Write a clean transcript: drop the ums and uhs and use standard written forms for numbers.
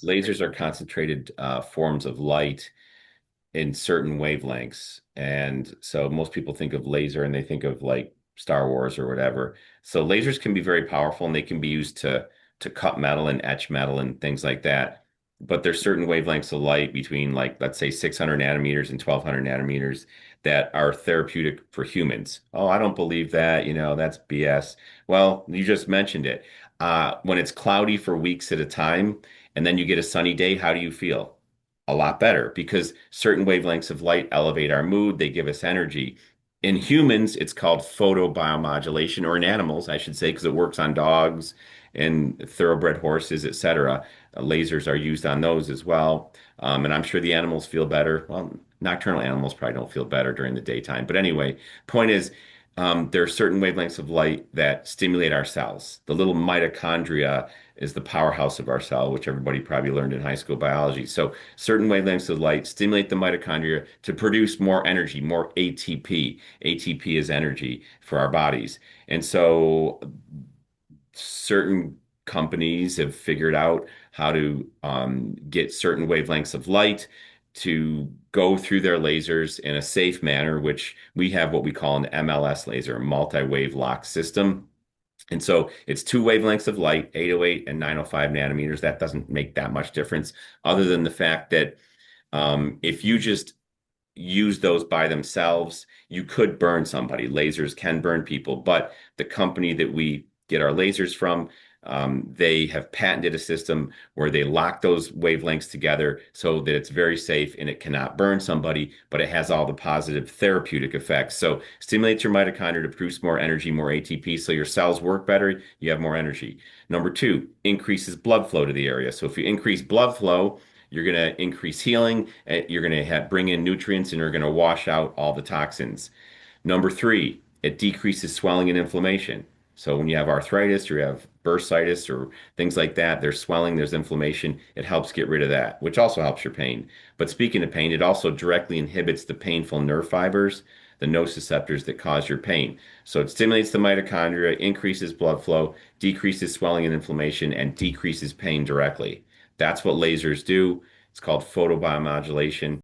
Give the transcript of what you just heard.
lasers are concentrated forms of light in certain wavelengths. And so most people think of laser and they think of like Star Wars or whatever. So lasers can be very powerful and they can be used to cut metal and etch metal and things like that. But there's certain wavelengths of light between like let's say 600 nanometers and 1200 nanometers that are therapeutic for humans. Oh, I don't believe that, that's BS. Well, you just mentioned it. When it's cloudy for weeks at a time and then you get a sunny day, how do you feel? A lot better because certain wavelengths of light elevate our mood, they give us energy. In humans, it's called photobiomodulation, or in animals, I should say, because it works on dogs and thoroughbred horses, etc. Lasers are used on those as well. And I'm sure the animals feel better. Well, nocturnal animals probably don't feel better during the daytime. But anyway, point is, there are certain wavelengths of light that stimulate our cells. The little mitochondria is the powerhouse of our cell, which everybody probably learned in high school biology. So certain wavelengths of light stimulate the mitochondria to produce more energy, more ATP. ATP is energy for our bodies. And so certain companies have figured out how to get certain wavelengths of light to go through their lasers in a safe manner, which we have what we call an MLS laser, a multi-wave locked system. And so it's two wavelengths of light, 808 and 905 nanometers. That doesn't make that much difference, other than the fact that if you just use those by themselves, you could burn somebody. Lasers can burn people, but the company that we get our lasers from, they have patented a system where they lock those wavelengths together so that it's very safe and it cannot burn somebody, but it has all the positive therapeutic effects. So stimulates your mitochondria to produce more energy, more ATP, so your cells work better, you have more energy. Number two, increases blood flow to the area. So if you increase blood flow, you're going to increase healing, you're going to bring in nutrients, and you're going to wash out all the toxins. Number three, it decreases swelling and inflammation. So when you have arthritis or you have bursitis or things like that, there's swelling, there's inflammation. It helps get rid of that, which also helps your pain. But speaking of pain, it also directly inhibits the painful nerve fibers, the nociceptors that cause your pain. So it stimulates the mitochondria, increases blood flow, decreases swelling and inflammation, and decreases pain directly. That's what lasers do. It's called photobiomodulation.